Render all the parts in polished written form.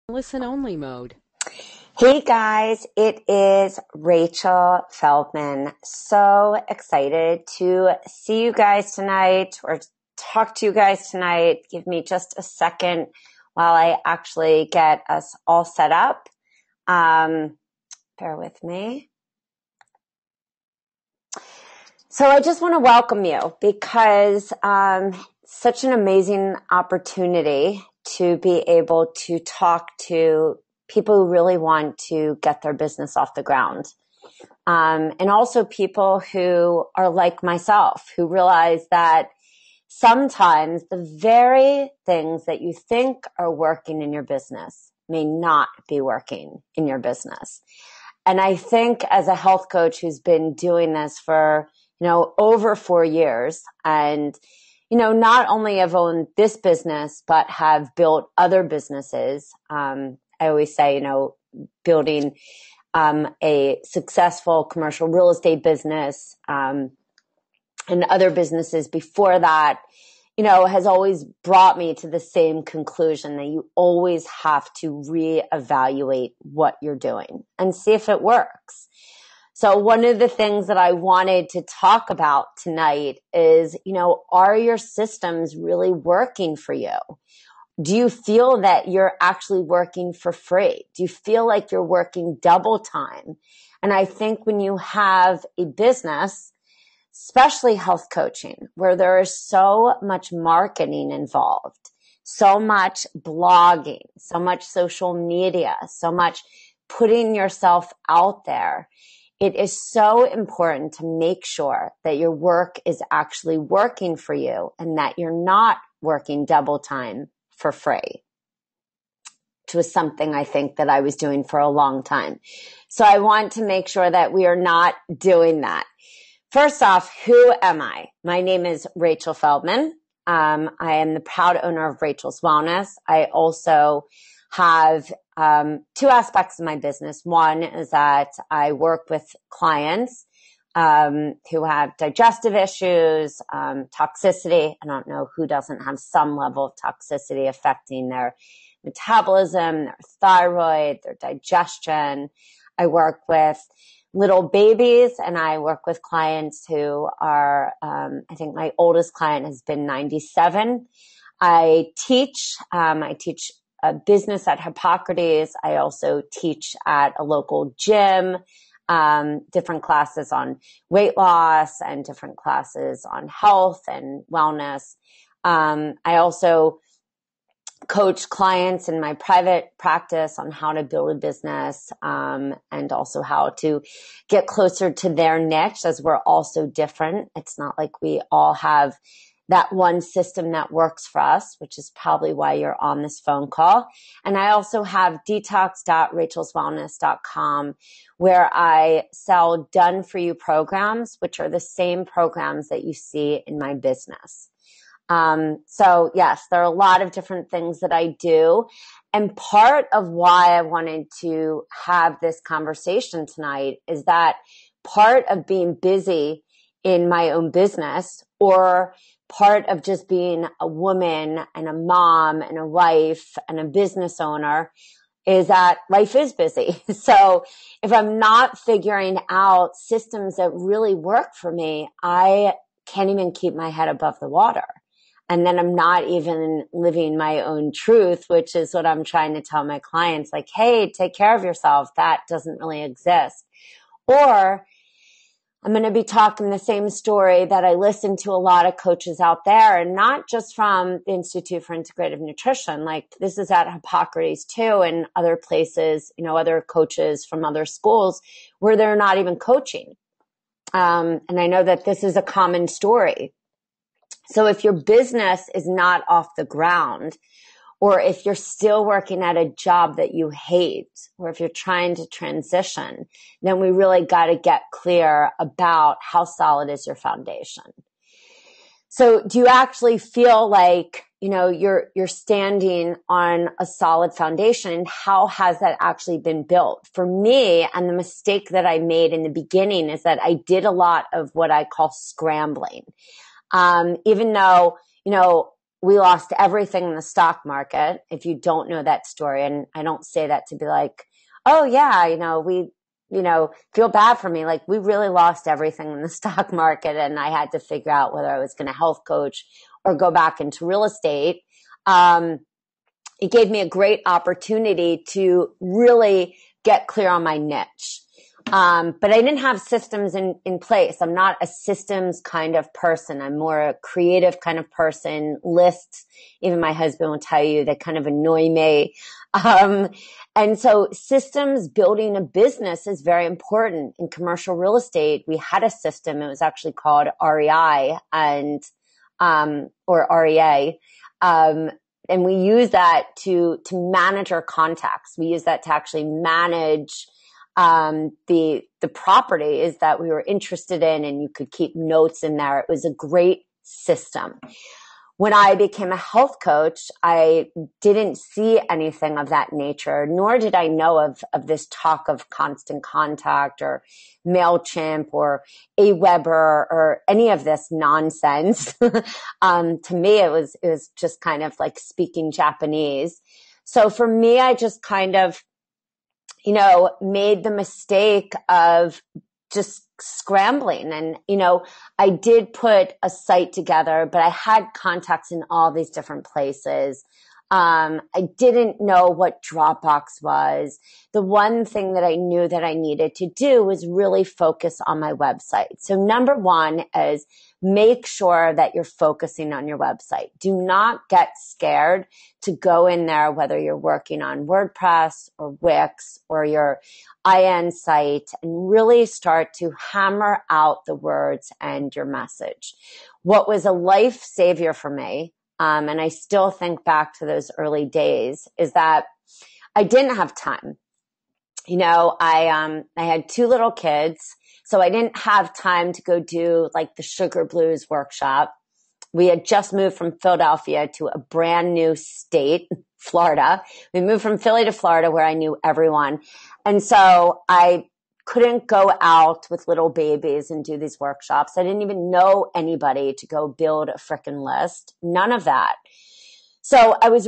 Listen only mode. Hey guys, it is Rachel Feldman. So excited to see you guys tonight or talk to you guys tonight. Give me just a second while I actually get us all set up. Bear with me. So I just want to welcome you because such an amazing opportunity to be able to talk to people who really want to get their business off the ground. And also people who are like myself, who realize that sometimes the very things that you think are working in your business may not be working in your business. And I think as a health coach who's been doing this for, over 4 years and, not only have owned this business, but have built other businesses. I always say, building a successful commercial real estate business and other businesses before that, has always brought me to the same conclusion that you always have to reevaluate what you're doing and see if it works. So one of the things that I wanted to talk about tonight is, are your systems really working for you? Do you feel that you're actually working for free? Do you feel like you're working double time? And I think when you have a business, especially health coaching, where there is so much marketing involved, so much blogging, so much social media, so much putting yourself out there, it is so important to make sure that your work is actually working for you and that you're not working double time for free, which was something I think that I was doing for a long time. So I want to make sure that we are not doing that. First off, who am I? My name is Rachel Feldman. I am the proud owner of Rachel's Wellness. I also have two aspects of my business. One is that I work with clients who have digestive issues, toxicity. I don't know who doesn't have some level of toxicity affecting their metabolism, their thyroid, their digestion. I work with little babies, and I work with clients who are, I think my oldest client has been 97. I teach a business at Hippocrates. I also teach at a local gym, different classes on weight loss and different classes on health and wellness. I also coach clients in my private practice on how to build a business, and also how to get closer to their niche, as we're all so different. It's not like we all have that one system that works for us, which is probably why you're on this phone call. And I also have detox.rachelswellness.com, where I sell done for you programs, which are the same programs that you see in my business. So yes, there are a lot of different things that I do. And part of why I wanted to have this conversation tonight is that part of being busy in my own business, or part of just being a woman and a mom and a wife and a business owner, is that life is busy. So if I'm not figuring out systems that really work for me, I can't even keep my head above the water. And then I'm not even living my own truth, which is what I'm trying to tell my clients, like, hey, take care of yourself. That doesn't really exist. Or I'm going to be talking the same story that I listen to a lot of coaches out there, and not just from the Institute for Integrative Nutrition. Like, this is at Hippocrates too, and other places, other coaches from other schools where they're not even coaching. And I know that this is a common story. So if your business is not off the ground, or if you're still working at a job that you hate, or if you're trying to transition, then we really got to get clear about how solid is your foundation. So do you actually feel like, you're standing on a solid foundation, and how has that actually been built? For me, and the mistake that I made in the beginning is that I did a lot of what I call scrambling. Even though, we lost everything in the stock market. If you don't know that story, and I don't say that to be like, oh yeah, we, feel bad for me. Like we really lost everything in the stock market and I had to figure out whether I was going to health coach or go back into real estate. It gave me a great opportunity to really get clear on my niche. But I didn't have systems in place. I'm not a systems kind of person. I'm more a creative kind of person. Lists, even my husband will tell you, they kind of annoy me. And so systems, building a business is very important. In commercial real estate, we had a system. It was actually called REI or REA. And we use that to manage our contacts. We use that to actually manage the properties that we were interested in, and you could keep notes in there. It was a great system. When I became a health coach, I didn't see anything of that nature, nor did I know of this talk of Constant Contact or MailChimp or Aweber or any of this nonsense. To me, it was just kind of like speaking Japanese. So for me, I just kind of made the mistake of just scrambling. And, I did put a site together, but I had contacts in all these different places. I didn't know what Dropbox was. The one thing that I knew that I needed to do was really focus on my website. So number one is make sure that you're focusing on your website. Do not get scared to go in there, whether you're working on WordPress or Wix or your IN site, and really start to hammer out the words and your message. What was a life savior for me, and I still think back to those early days, is that I didn't have time. I had 2 little kids, so I didn't have time to go do like the Sugar Blues workshop. We had just moved from Philadelphia to a brand new state, Florida. We moved from Philly to Florida where I knew everyone. And so I couldn't go out with little babies and do these workshops. I didn't even know anybody to go build a frickin' list. None of that. So I was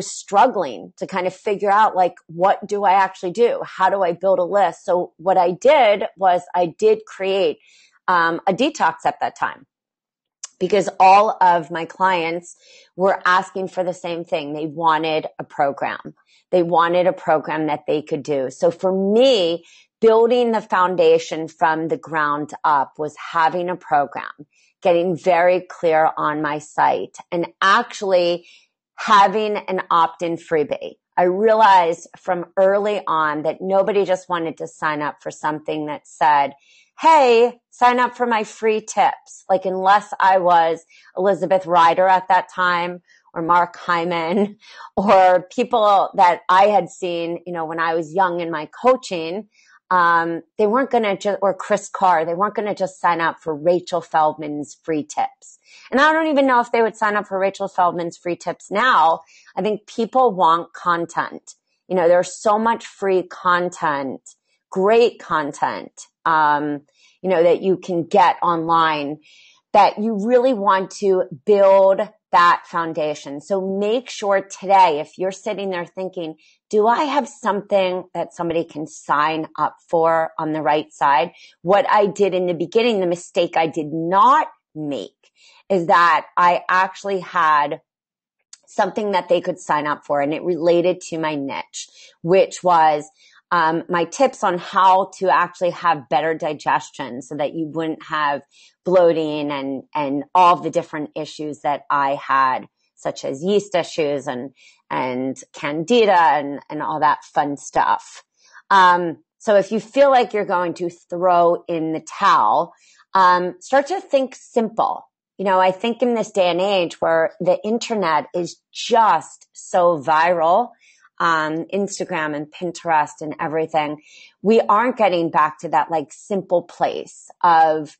struggling to kind of figure out, like, what do I actually do? How do I build a list? So what I did was I did create a detox at that time, because all of my clients were asking for the same thing. They wanted a program. They wanted a program that they could do. So for me, building the foundation from the ground up was having a program, getting very clear on my site, and actually having an opt-in freebie. I realized from early on that nobody just wanted to sign up for something that said, hey, sign up for my free tips. Like, unless I was Elizabeth Ryder at that time, or Mark Hyman, or people that I had seen, when I was young in my coaching, they weren't going to or Chris Carr, they weren't going to just sign up for Rachel Feldman's free tips. And I don't even know if they would sign up for Rachel Feldman's free tips now. I think people want content. There's so much free content, great content, that you can get online, that you really want to build that foundation. So make sure today, if you're sitting there thinking, do I have something that somebody can sign up for on the right side? What I did in the beginning, the mistake I did not make, is that I actually had something that they could sign up for, and it related to my niche, which was my tips on how to actually have better digestion so that you wouldn't have bloating and all the different issues that I had, such as yeast issues and candida and all that fun stuff. So if you feel like you're going to throw in the towel, start to think simple. I think in this day and age where the internet is just so viral, Instagram and Pinterest and everything, we aren't getting back to that like simple place of,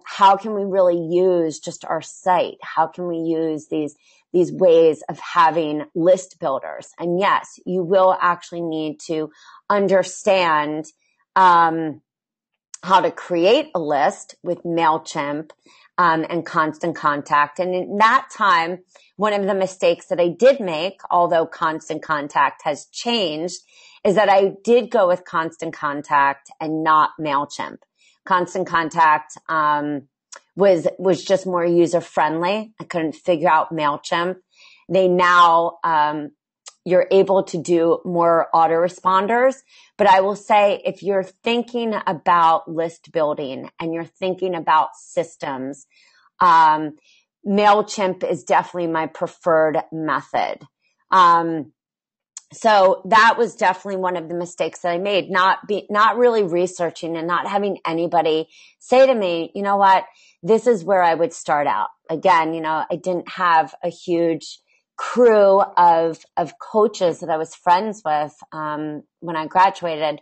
how can we really use just our site? How can we use these ways of having list builders? And yes, you will actually need to understand, how to create a list with MailChimp, and Constant Contact. And in that time, one of the mistakes that I did make, although Constant Contact has changed, is that I did go with Constant Contact and not MailChimp. Constant Contact was just more user friendly. I couldn't figure out MailChimp. They now you're able to do more autoresponders. But I will say, if you're thinking about list building and you're thinking about systems, MailChimp is definitely my preferred method. So that was definitely one of the mistakes that I made, not really researching and not having anybody say to me, you know what, this is where I would start out. Again, I didn't have a huge crew of coaches that I was friends with, when I graduated.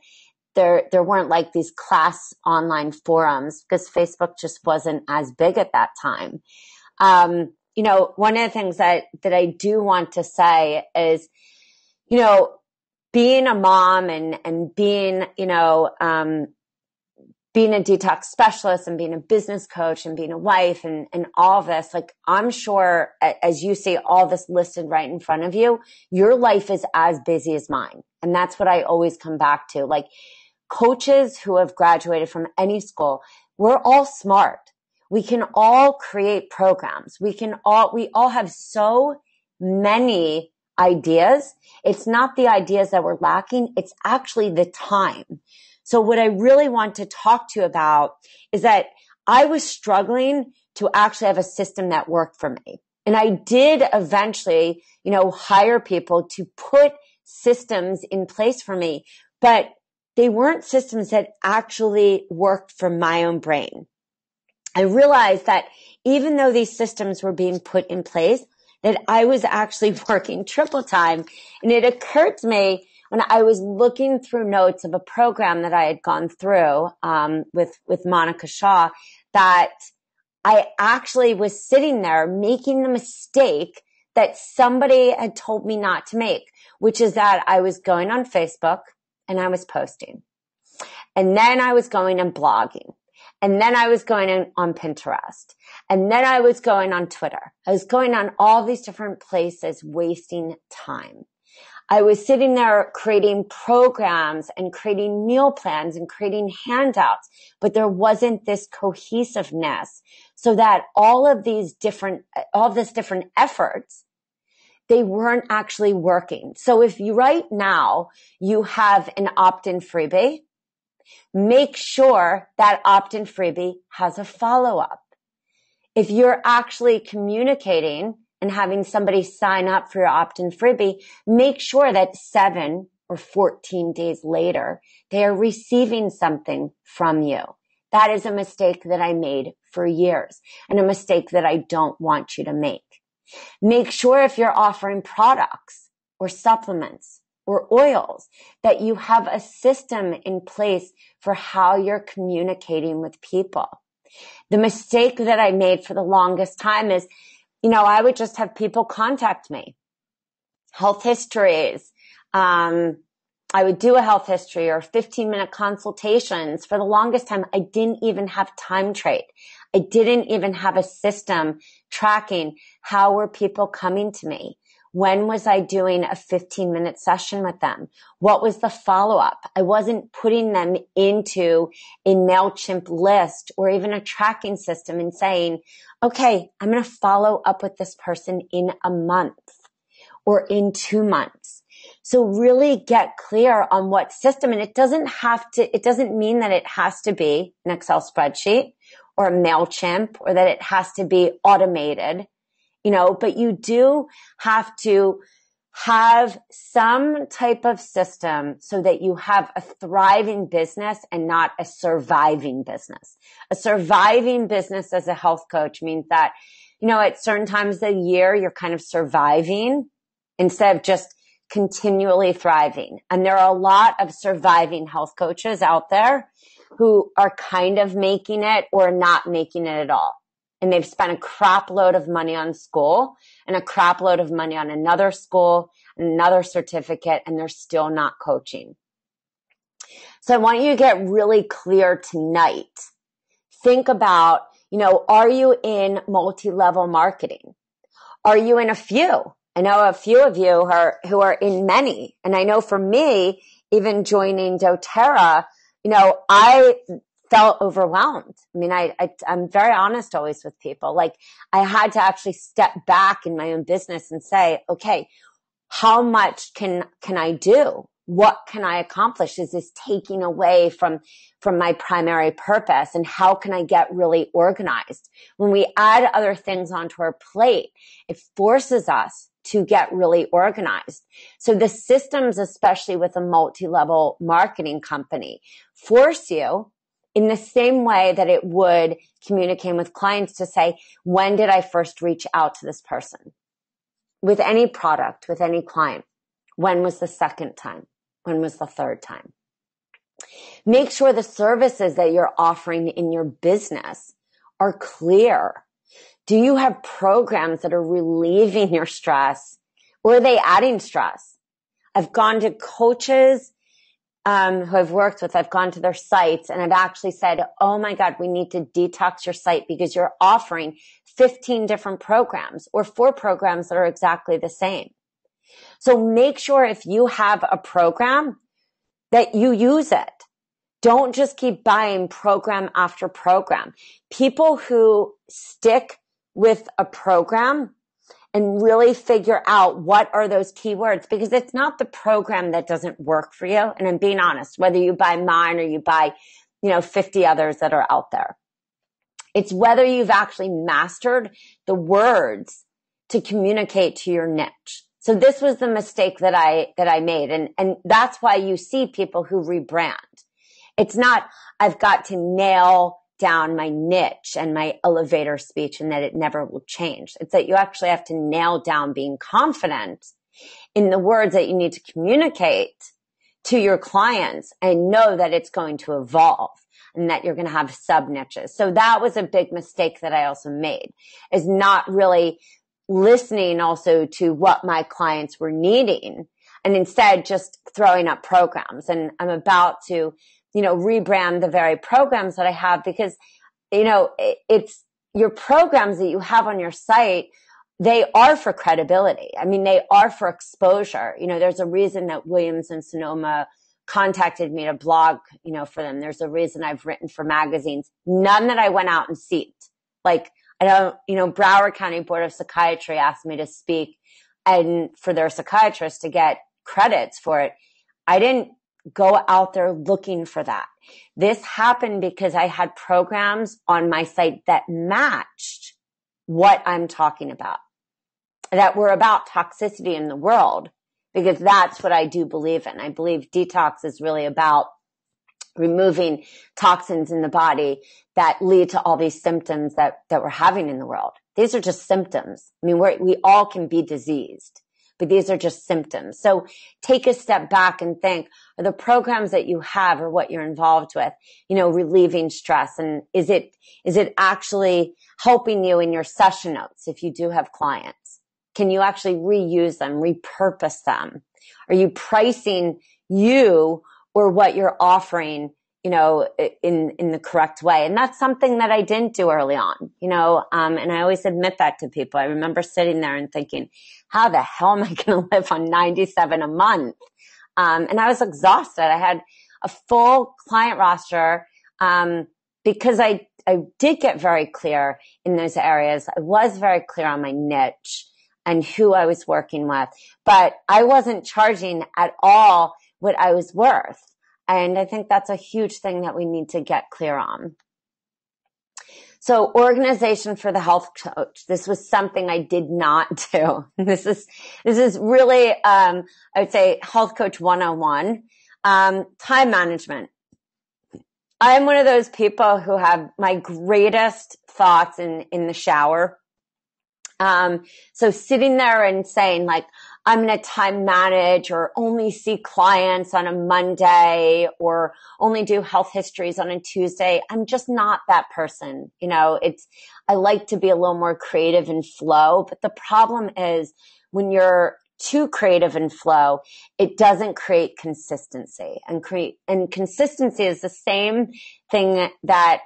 There weren't like these class online forums because Facebook just wasn't as big at that time. One of the things that I do want to say is, being a mom and being, being a detox specialist and being a business coach and being a wife and all of this, like, I'm sure as you see all this listed right in front of you, your life is as busy as mine. And that's what I always come back to. Like, coaches who have graduated from any school, we're all smart. We can all create programs. We all have so many ideas. It's not the ideas that we're lacking. It's actually the time. So what I really want to talk to you about is that I was struggling to actually have a system that worked for me. And I did eventually, hire people to put systems in place for me, but they weren't systems that actually worked for my own brain. I realized that even though these systems were being put in place, that I was actually working triple time. And it occurred to me when I was looking through notes of a program that I had gone through with Monica Shaw, that I actually was sitting there making the mistake that somebody had told me not to make, which is that I was going on Facebook and I was posting. And then I was going and blogging. And then I was going on Pinterest. And then I was going on Twitter. I was going on all these different places, wasting time. I was sitting there creating programs and creating meal plans and creating handouts, but there wasn't this cohesiveness, so that all this different efforts, they weren't actually working. So if you right now you have an opt-in freebie, make sure that opt-in freebie has a follow-up. If you're actually communicating and having somebody sign up for your opt-in freebie, make sure that 7 or 14 days later, they are receiving something from you. That is a mistake that I made for years, and a mistake that I don't want you to make. Make sure if you're offering products or supplements or oils, that you have a system in place for how you're communicating with people. The mistake that I made for the longest time is, I would just have people contact me. Health histories. I would do a health history or 15-minute consultations. For the longest time, I didn't even have time trade. I didn't even have a system tracking how were people coming to me. When was I doing a 15-minute session with them? What was the follow-up? I wasn't putting them into a MailChimp list or even a tracking system and saying, okay, I'm going to follow up with this person in a month or in 2 months. So really get clear on what system. And it doesn't mean that it has to be an Excel spreadsheet or a MailChimp or that it has to be automated. But you do have to have some type of system so that you have a thriving business and not a surviving business. A surviving business as a health coach means that, at certain times of the year, you're kind of surviving instead of just continually thriving. And there are a lot of surviving health coaches out there who are kind of making it or not making it at all. And they've spent a crap load of money on school and a crap load of money on another school, another certificate, and they're still not coaching. So I want you to get really clear tonight. Think about, Are you in multi-level marketing? Are you in a few? I know a few of you who are in many. And I know for me, even joining doTERRA, I felt overwhelmed. I mean, I'm very honest always with people. Like, I had to actually step back in my own business and say, okay, how much can I do? What can I accomplish? Is this taking away from my primary purpose? And how can I get really organized? When we add other things onto our plate, it forces us to get really organized. So the systems, especially with a multi-level marketing company, force you in the same way that it would communicate with clients to say, when did I first reach out to this person? With any product, with any client, when was the second time? When was the third time? Make sure the services that you're offering in your business are clear. Do you have programs that are relieving your stress, or are they adding stress? I've gone to coaches who I've worked with. I've gone to their sites and I've actually said, oh my God, we need to detox your site because you're offering 15 different programs or 4 programs that are exactly the same. So make sure if you have a program that you use it. Don't just keep buying program after program. People who stick with a program and really figure out what are those keywords, because it's not the program that doesn't work for you. And I'm being honest, whether you buy mine or you buy, 50 others that are out there. It's whether you've actually mastered the words to communicate to your niche. So this was the mistake that I made. And that's why you see people who rebrand. It's not, I've got to nail down my niche and my elevator speech and that it never will change. It's that you actually have to nail down being confident in the words that you need to communicate to your clients and know that it's going to evolve and that you're going to have sub niches. So that was a big mistake that I also made, is not really listening also to what my clients were needing and instead just throwing up programs. And I'm about to rebrand the very programs that I have because, it's your programs that you have on your site. They are for credibility. I mean, they are for exposure. There's a reason that Williams and Sonoma contacted me to blog, for them. There's a reason I've written for magazines, none that I went out and seeked. Like, I don't, Broward County Board of Psychiatry asked me to speak and for their psychiatrists to get credits for it. I didn't go out there looking for that. This happened because I had programs on my site that matched what I'm talking about, that were about toxicity in the world, because that's what I do believe in. I believe detox is really about removing toxins in the body that lead to all these symptoms that we're having in the world. These are just symptoms. I mean, we all can be diseased, but these are just symptoms. So take a step back and think, are the programs that you have or what you're involved with, relieving stress? And is it actually helping you in your session notes if you do have clients? Can you actually reuse them, repurpose them? Are you pricing you or what you're offering, in the correct way? And that's something that I didn't do early on, and I always admit that to people. I remember sitting there and thinking, how the hell am I going to live on $97 a month? And I was exhausted. I had a full client roster, because I did get very clear in those areas. I was very clear on my niche and who I was working with, but I wasn't charging at all what I was worth. And I think that's a huge thing that we need to get clear on. So organization for the health coach. This was something I did not do. This is really, I would say health coach 101. Time management. I'm one of those people who have my greatest thoughts in the shower. So sitting there and saying like, I'm going to time manage or only see clients on a Monday or only do health histories on a Tuesday. I'm just not that person. I like to be a little more creative and flow, but the problem is when you're too creative and flow, it doesn't create consistency, and consistency is the same thing that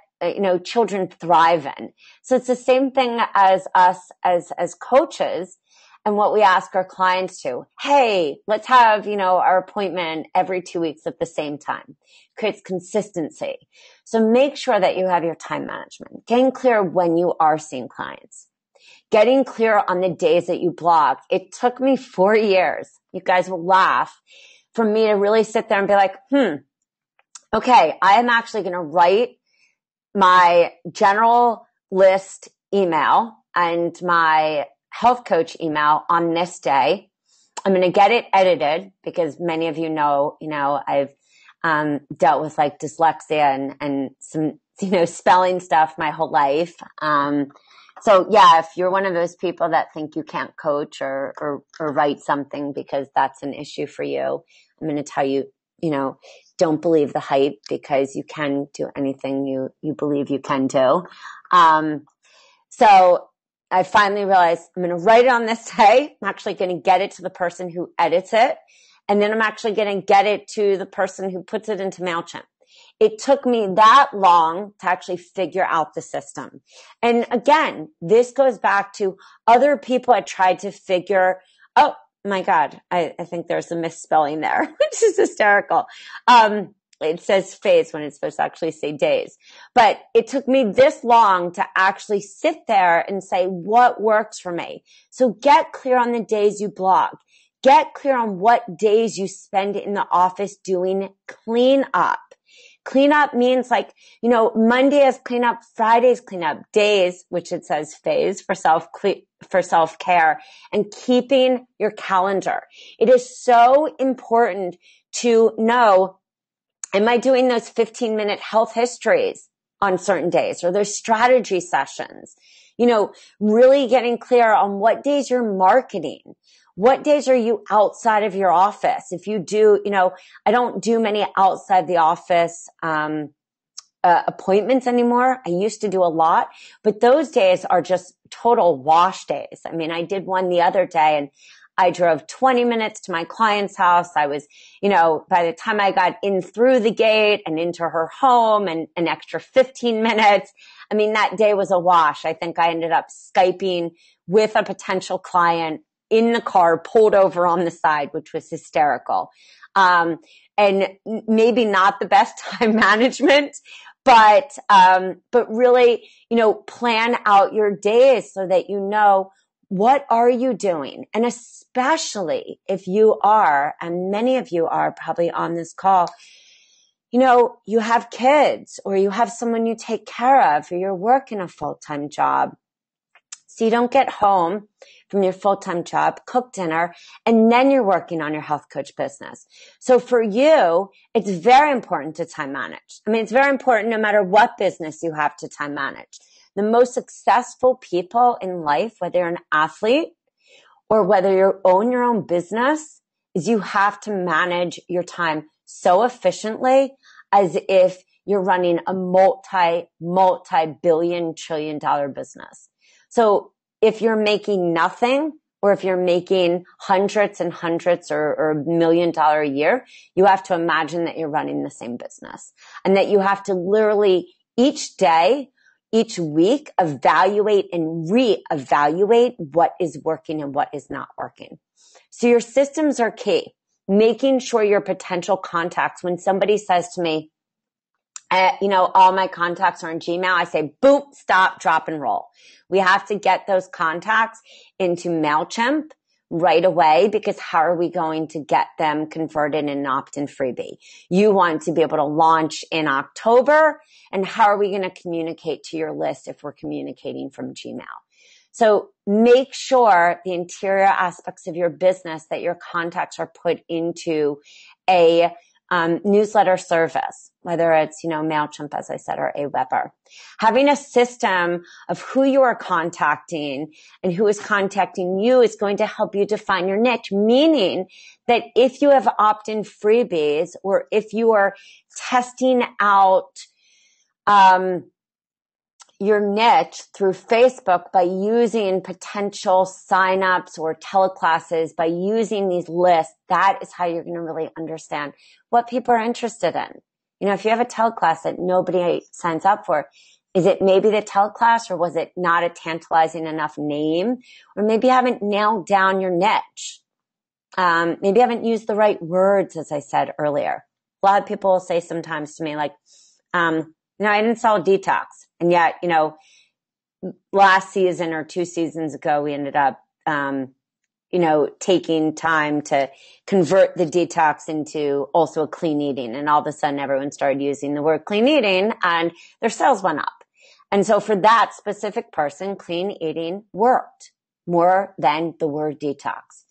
children thrive in. So it's the same thing as us as coaches. And what we ask our clients to, hey, let's have, our appointment every 2 weeks at the same time. Creates consistency. So make sure that you have your time management, getting clear when you are seeing clients, getting clear on the days that you block. It took me 4 years. You guys will laugh, for me to really sit there and be like, okay, I am actually going to write my general list email and my health coach email on this day. I'm going to get it edited because many of you know, I've dealt with like dyslexia and some, spelling stuff my whole life. So yeah, if you're one of those people that think you can't coach or write something because that's an issue for you, I'm going to tell you, don't believe the hype, because you can do anything you believe you can do. So I finally realized I'm going to write it on this day. I'm actually going to get it to the person who edits it. And then I'm actually going to get it to the person who puts it into MailChimp. It took me that long to actually figure out the system. And again, this goes back to other people I tried to figure, oh my God, I think there's a misspelling there, which is hysterical. It says phase when it's supposed to actually say days. But it took me this long to actually sit there and say what works for me. So get clear on the days you blog. Get clear on what days you spend in the office doing cleanup. Cleanup means Monday is cleanup, Friday is cleanup, days, which it says phase for self-care, and keeping your calendar. It is so important to know, am I doing those 15-minute health histories on certain days, or those strategy sessions? Really getting clear on what days you're marketing. What days are you outside of your office? If you do, I don't do many outside the office appointments anymore. I used to do a lot, but those days are just total wash days. I mean, I did one the other day and I drove 20 minutes to my client's house. I was, by the time I got in through the gate and into her home, and an extra 15 minutes. I mean, that day was a wash. I think I ended up Skyping with a potential client in the car, pulled over on the side, which was hysterical. And maybe not the best time management, but really, plan out your days so that what are you doing? And especially if you are, and many of you are probably on this call, you have kids, or you have someone you take care of, or you're working a full-time job. So you don't get home from your full-time job, cook dinner, and then you're working on your health coach business. So for you, it's very important to time manage. I mean, it's very important no matter what business you have to time manage. The most successful people in life, whether you're an athlete or whether you own your own business, is you have to manage your time so efficiently as if you're running a multi-billion trillion dollar business. So if you're making nothing, or if you're making hundreds and hundreds or $1 million a year, you have to imagine that you're running the same business, and that you have to literally each day, each week, evaluate and reevaluate what is working and what is not working. So your systems are key. Making sure your potential contacts, when somebody says to me, all my contacts are in Gmail, I say, boom, stop, drop, and roll. We have to get those contacts into MailChimp right away, because how are we going to get them converted in an opt-in freebie? You want to be able to launch in October, and how are we going to communicate to your list if we're communicating from Gmail? So make sure the interior aspects of your business, that your contacts are put into a newsletter service, whether it's, MailChimp, as I said, or Aweber. Having a system of who you are contacting and who is contacting you is going to help you define your niche, meaning that if you have opt-in freebies, or if you are testing out your niche through Facebook by using potential signups or teleclasses, by using these lists, that is how you're going to really understand what people are interested in. If you have a teleclass that nobody signs up for, is it maybe the teleclass, or was it not a tantalizing enough name? Or maybe you haven't nailed down your niche. Maybe you haven't used the right words, as I said earlier. A lot of people will say sometimes to me, like, I didn't sell a detox. And yet, last season or 2 seasons ago, we ended up, taking time to convert the detox into also a clean eating. And all of a sudden, everyone started using the word clean eating and their sales went up. And so for that specific person, clean eating worked more than the word detox.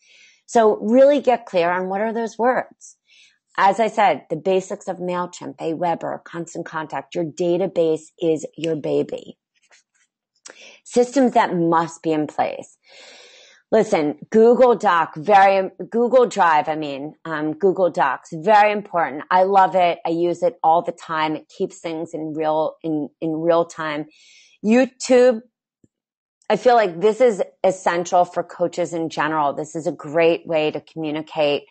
So really get clear on what are those words. As I said, the basics of MailChimp, Aweber, Constant Contact, your database is your baby. Systems that must be in place. Listen, Google Drive, Google Docs, very important. I love it. I use it all the time. It keeps things in real time. YouTube, I feel like this is essential for coaches in general. This is a great way to communicate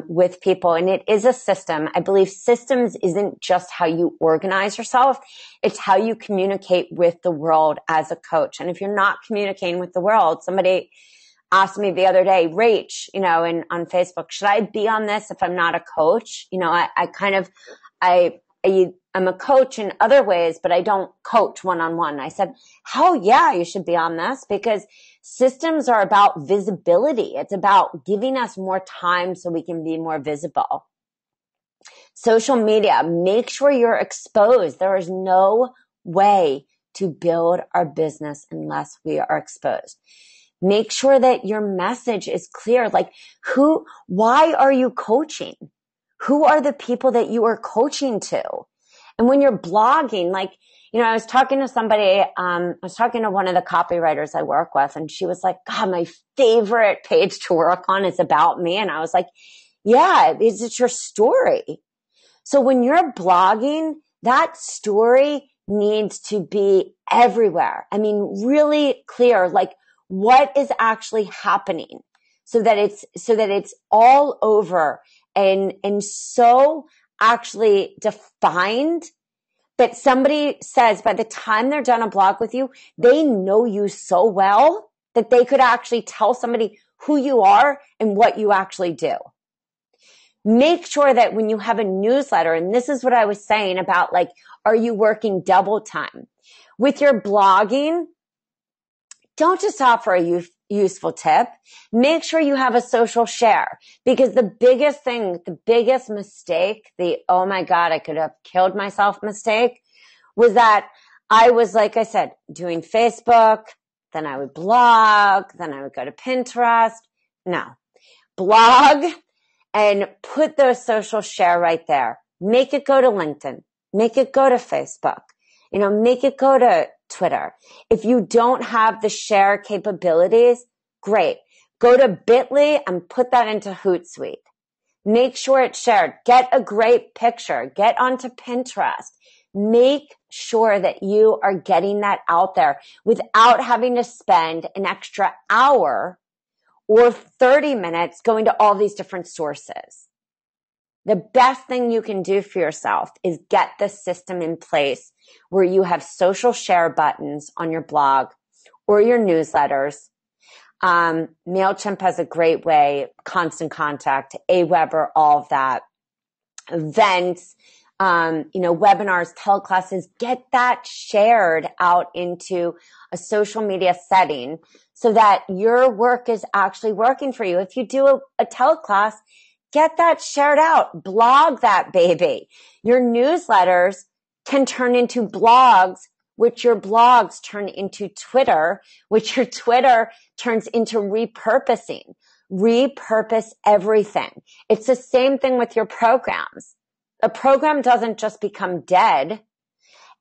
with people. And it is a system. I believe systems isn't just how you organize yourself. It's how you communicate with the world as a coach. And if you're not communicating with the world, somebody asked me the other day, Rach, on Facebook, should I be on this if I'm not a coach? I'm a coach in other ways, but I don't coach one-on-one. I said, hell yeah, you should be on this, because systems are about visibility. It's about giving us more time so we can be more visible. Social media, make sure you're exposed. There is no way to build our business unless we are exposed. Make sure that your message is clear. Like why are you coaching? Who are the people that you are coaching to? And when you're blogging, I was talking to somebody, I was talking to one of the copywriters I work with, and she was like, God, my favorite page to work on is about me. And I was like, yeah, it's your story. So when you're blogging, that story needs to be everywhere. I mean, really clear, like what is actually happening so that it's all over and so actually defined that somebody says by the time they're done a blog with you, they know you so well that they could actually tell somebody who you are and what you actually do. Make sure that when you have a newsletter, and this is what I was saying about are you working double time? With your blogging, don't just offer a useful tip. Make sure you have a social share, because the biggest mistake, oh my God, I could have killed myself mistake, was that I was, like I said, doing Facebook, then I would blog, then I would go to Pinterest. No, blog and put the social share right there. Make it go to LinkedIn. Make it go to Facebook. Make it go to Twitter. If you don't have the share capabilities, great. Go to Bitly and put that into Hootsuite. Make sure it's shared. Get a great picture. Get onto Pinterest. Make sure that you are getting that out there without having to spend an extra hour or 30 minutes going to all these different sources. The best thing you can do for yourself is get the system in place where you have social share buttons on your blog or your newsletters. MailChimp has a great way, Constant Contact, Aweber, all of that. Events, webinars, teleclasses, get that shared out into a social media setting so that your work is actually working for you. If you do a teleclass, get that shared out. Blog that baby. Your newsletters can turn into blogs, which your blogs turn into Twitter, which your Twitter turns into repurposing. Repurpose everything. It's the same thing with your programs. A program doesn't just become dead.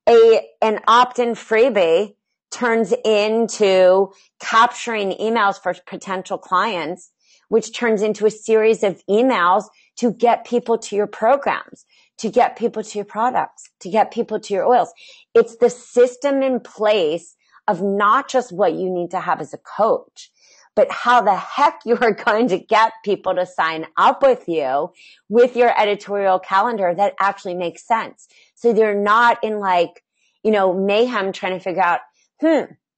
An opt-in freebie turns into capturing emails for potential clients, which turns into a series of emails to get people to your programs, to get people to your products, to get people to your oils. It's the system in place of not just what you need to have as a coach, but how the heck you are going to get people to sign up with you with your editorial calendar that actually makes sense. So they're not in like, mayhem trying to figure out,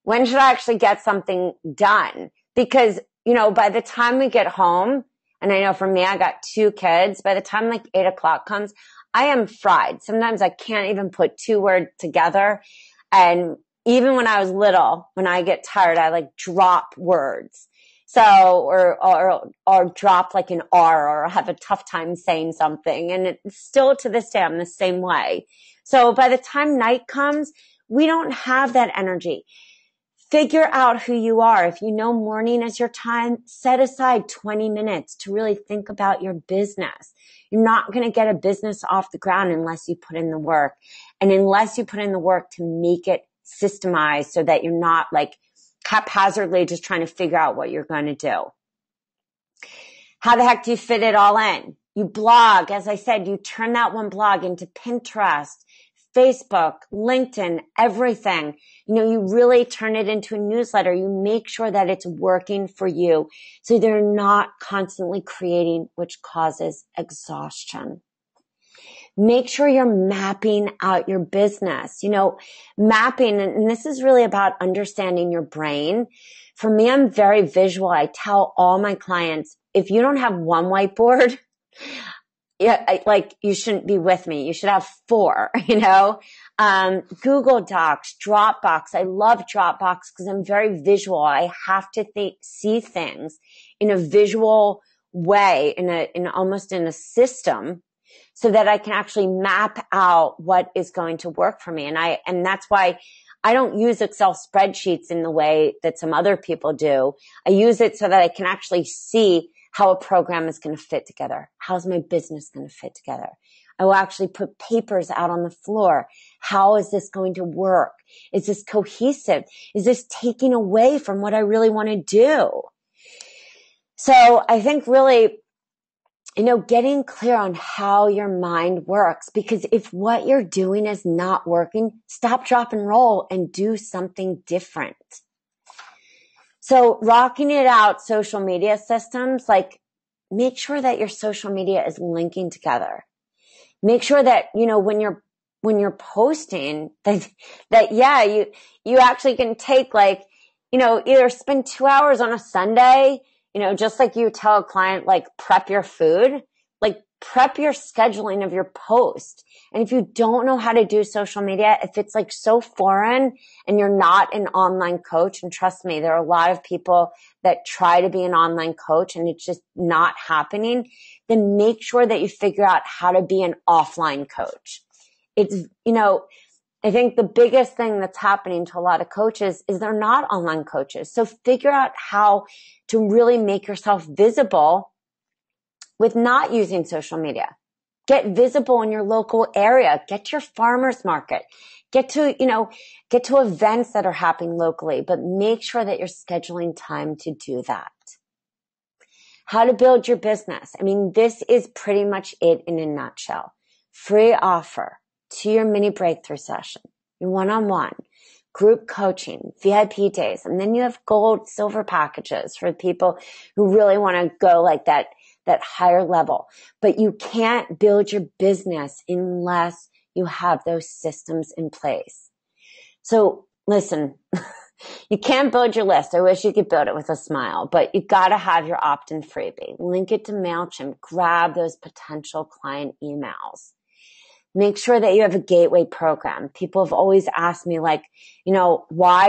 when should I actually get something done? Because, by the time we get home, and I know for me, I got 2 kids, by the time like 8:00 comes, I am fried. Sometimes I can't even put 2 words together. And even when I was little, when I get tired, I like drop words. So, or drop like an R, or have a tough time saying something. And it's still to this day, I'm the same way. So by the time night comes, we don't have that energy. Figure out who you are. If you know morning is your time, set aside 20 minutes to really think about your business. You're not going to get a business off the ground unless you put in the work, and unless you put in the work to make it systemized so that you're not like haphazardly just trying to figure out what you're going to do. How the heck do you fit it all in? You blog. As I said, you turn that one blog into Pinterest, Facebook, LinkedIn, everything. You really turn it into a newsletter. You make sure that it's working for you so they're not constantly creating, which causes exhaustion. Make sure you're mapping out your business. Mapping, and this is really about understanding your brain. For me, I'm very visual. I tell all my clients, if you don't have one whiteboard, you shouldn't be with me. You should have 4, Google Docs, Dropbox. I love Dropbox because I'm very visual. I have to see things in a visual way, in almost in a system, so that I can actually map out what is going to work for me. And that's why I don't use Excel spreadsheets in the way that some other people do. I use it so that I can actually see how a program is going to fit together. How's my business going to fit together? I will actually put papers out on the floor. How is this going to work? Is this cohesive? Is this taking away from what I really want to do? So I think really, getting clear on how your mind works, because if what you're doing is not working, stop, drop, and roll and do something different. So rocking it out social media systems, like make sure that your social media is linking together. Make sure that, when you're posting you actually can take either spend 2 hours on a Sunday, just like you tell a client, like prep your food, like prep your scheduling of your post. And if you don't know how to do social media, if it's like so foreign and you're not an online coach, and trust me, there are a lot of people that try to be an online coach and it's just not happening, then make sure that you figure out how to be an offline coach. It's, I think the biggest thing that's happening to a lot of coaches is they're not online coaches. So figure out how to really make yourself visible with not using social media. Get visible in your local area. Get to your farmer's market. Get to events that are happening locally, but make sure that you're scheduling time to do that. How to build your business. I mean, this is pretty much it in a nutshell. Free offer to your mini breakthrough session, your one-on-one, group coaching, VIP days, and then you have gold, silver packages for people who really want to go like that higher level. But you can't build your business unless you have those systems in place. So listen, you can't build your list. I wish you could build it with a smile, but you got to have your opt-in freebie. Link it to MailChimp. Grab those potential client emails. Make sure that you have a gateway program. People have always asked me why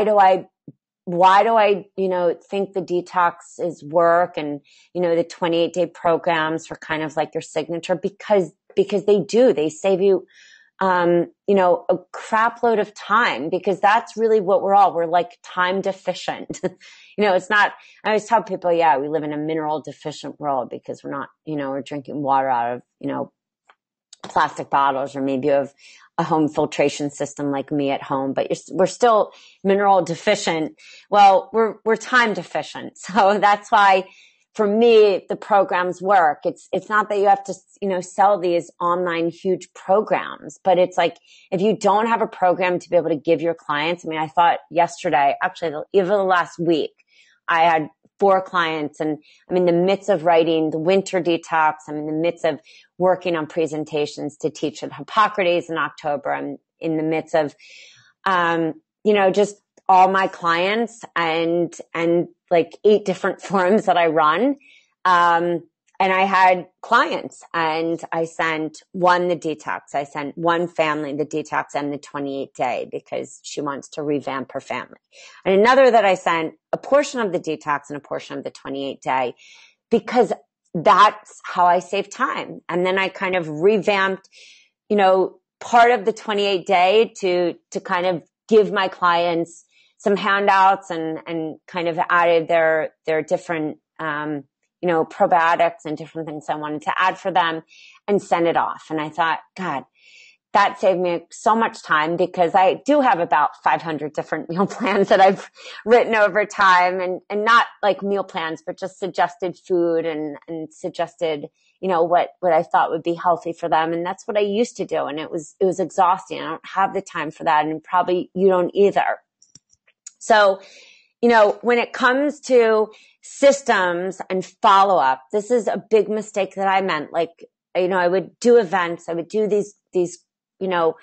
do I think the detox is work and, the 28-day programs for kind of like your signature, because they save you, a crap load of time, because that's really what we're like time deficient. It's not, I always tell people, we live in a mineral deficient world because we're not, we're drinking water out of, plastic bottles, or maybe you have a home filtration system like me at home, but we're still mineral deficient. Well, we're time deficient. So that's why for me, the programs work. It's not that you have to, sell these online huge programs, but it's like, if you don't have a program to be able to give your clients, I thought yesterday, actually even the last week, I had 4 clients, and I'm in the midst of writing the winter detox. I'm in the midst of working on presentations to teach at Hippocrates in October. I'm in the midst of, just all my clients and like 8 different forums that I run. And I had clients, and I sent one the detox. I sent one family the detox and the 28-day because she wants to revamp her family. And another that I sent a portion of the detox and a portion of the 28-day because that's how I save time. And then I kind of revamped, part of the 28-day to kind of give my clients some handouts and kind of added their different, probiotics and different things I wanted to add for them and send it off. And I thought, God, that saved me so much time because I do have about 500 different meal plans that I've written over time and not like meal plans, but just suggested food and suggested, what I thought would be healthy for them. And that's what I used to do. And it was exhausting. I don't have the time for that. And probably you don't either. So, when it comes to systems and follow up, this is a big mistake that I meant. Like, I would do events, I would do these, whether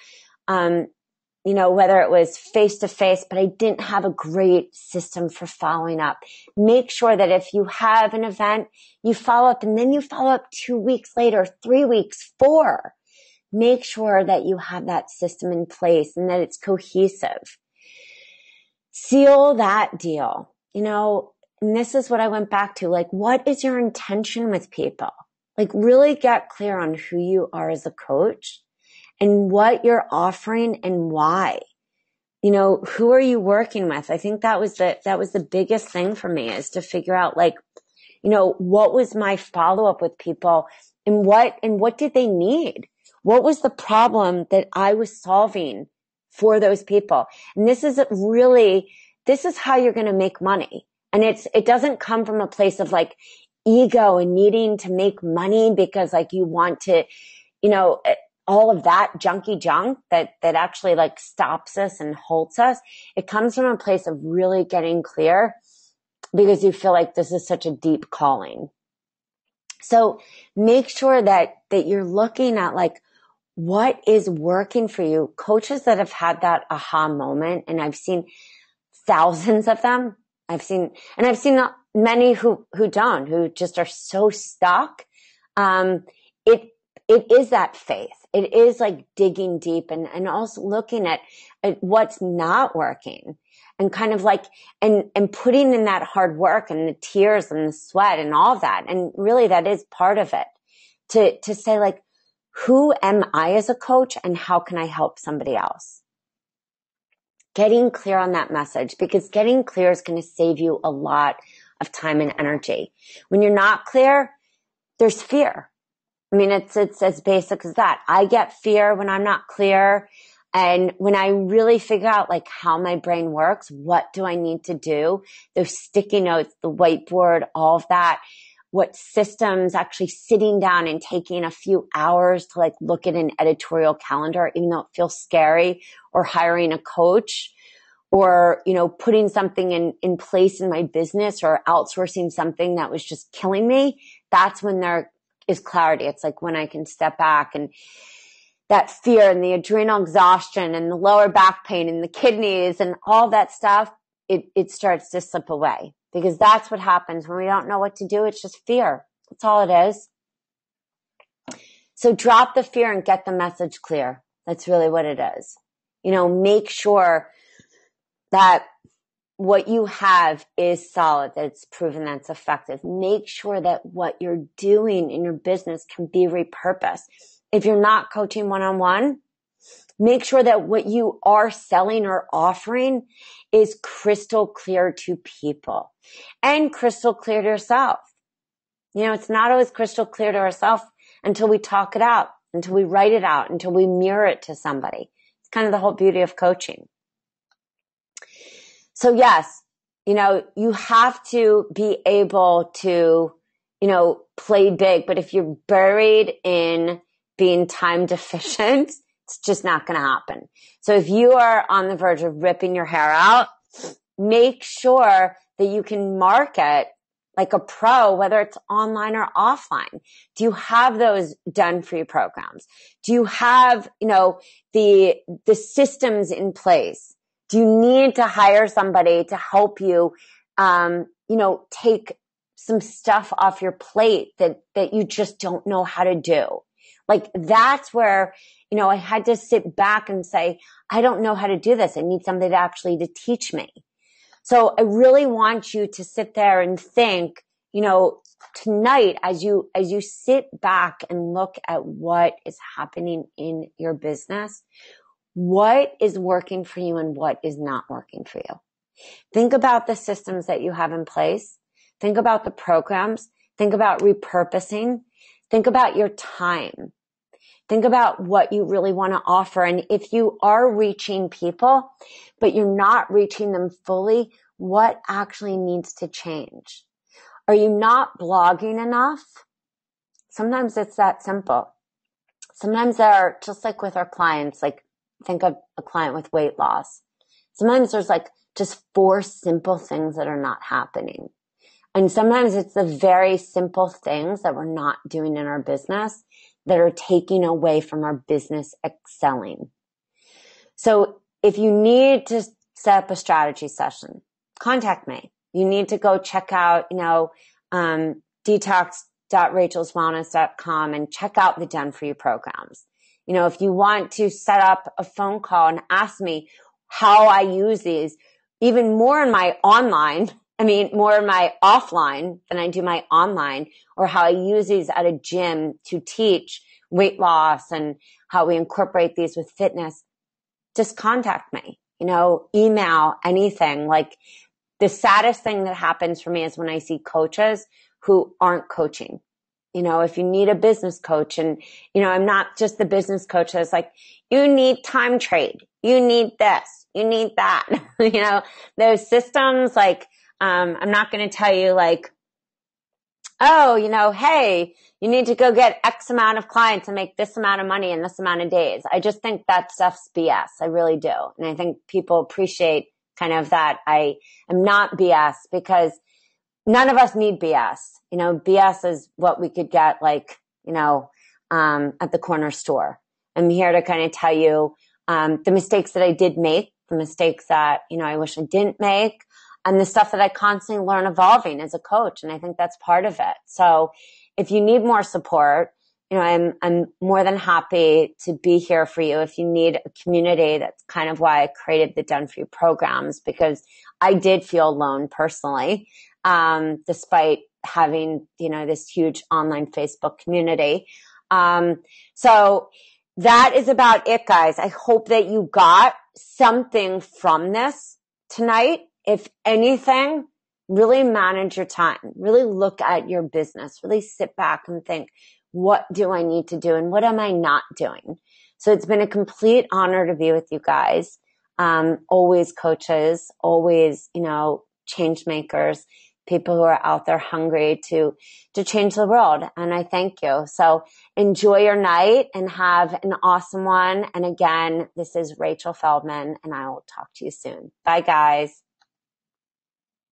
it was face to face, but I didn't have a great system for following up. Make sure that if you have an event, you follow up and then you follow up 2 weeks later, 3 weeks, 4. Make sure that you have that system in place and that it's cohesive. Seal that deal, and this is what I went back to. Like, what is your intention with people? Like, really get clear on who you are as a coach and what you're offering and why. Who are you working with? I think that was the biggest thing for me, is to figure out what was my follow up with people and what did they need? What was the problem that I was solving for those people? And this is how you're going to make money. And it doesn't come from a place of like ego and needing to make money because like you want to, all of that junky junk that actually like stops us and holds us. It comes from a place of really getting clear because you feel like this is such a deep calling. So make sure that you're looking at like, what is working for you? Coaches that have had that aha moment, and I've seen thousands of them. I've seen many who don't, who just are so stuck. It is that faith. It is like digging deep and also looking at what's not working and kind of like, and putting in that hard work and the tears and the sweat and all of that. And really that is part of it to say like, who am I as a coach and how can I help somebody else? Getting clear on that message, because getting clear is going to save you a lot of time and energy. When you're not clear, there's fear. I mean, it's as basic as that. I get fear when I'm not clear. And when I really figure out like how my brain works, what do I need to do? Those sticky notes, the whiteboard, all of that. What systems, actually sitting down and taking a few hours to like look at an editorial calendar, even though it feels scary, or hiring a coach, or, putting something in place in my business, or outsourcing something that was just killing me. That's when there is clarity. It's like when I can step back, and that fear and the adrenal exhaustion and the lower back pain and the kidneys and all that stuff, it starts to slip away. Because that's what happens when we don't know what to do. It's just fear. That's all it is. So drop the fear and get the message clear. That's really what it is. Make sure that what you have is solid, that it's proven that it's effective. Make sure that what you're doing in your business can be repurposed. If you're not coaching one-on-one, make sure that what you are selling or offering is crystal clear to people and crystal clear to yourself. It's not always crystal clear to ourselves until we talk it out, until we write it out, until we mirror it to somebody. It's kind of the whole beauty of coaching. So yes, you have to be able to, play big, but if you're buried in being time deficient, it's just not going to happen. So if you are on the verge of ripping your hair out, make sure that you can market like a pro, whether it's online or offline? Do you have those done for you programs? Do you have, the systems in place? Do you need to hire somebody to help you, take some stuff off your plate that you just don't know how to do? Like that's where, I had to sit back and say, I don't know how to do this. I need somebody to teach me. So I really want you to sit there and think, tonight as you sit back and look at what is happening in your business, what is working for you and what is not working for you. Think about the systems that you have in place. Think about the programs. Think about repurposing. Think about your time. Think about what you really want to offer. And if you are reaching people, but you're not reaching them fully, what actually needs to change? Are you not blogging enough? Sometimes it's that simple. Sometimes they're just like with our clients, like think of a client with weight loss. Sometimes there's like just 4 simple things that are not happening. And sometimes it's the very simple things that we're not doing in our business that are taking away from our business excelling. So if you need to set up a strategy session, contact me. You need to go check out, detox.rachelswellness.com and check out the Done For You programs. If you want to set up a phone call and ask me how I use these, even more in my offline than I do my online, or how I use these at a gym to teach weight loss and how we incorporate these with fitness, just contact me, email, anything. Like the saddest thing that happens for me is when I see coaches who aren't coaching. If you need a business coach and, I'm not just the business coach that's like, you need time trade. You need this. You need that. Those systems, like, I'm not going to tell you like, oh, hey, you need to go get X amount of clients and make this amount of money in this amount of days. I just think that stuff's BS. I really do. And I think people appreciate kind of that I am not BS, because none of us need BS. BS is what we could get like, at the corner store. I'm here to kind of tell you, the mistakes that I did make, the mistakes that, I wish I didn't make, and the stuff that I constantly learn evolving as a coach. And I think that's part of it. So if you need more support, I'm more than happy to be here for you. If you need a community, that's kind of why I created the Done For You programs, because I did feel alone personally, despite having, this huge online Facebook community. So that is about it, guys. I hope that you got something from this tonight. If anything, really manage your time, really look at your business, really sit back and think, what do I need to do and what am I not doing? So it's been a complete honor to be with you guys. Always coaches, always, change makers, people who are out there hungry to change the world. And I thank you. So enjoy your night and have an awesome one. And again, this is Rachel Feldman, and I will talk to you soon. Bye, guys.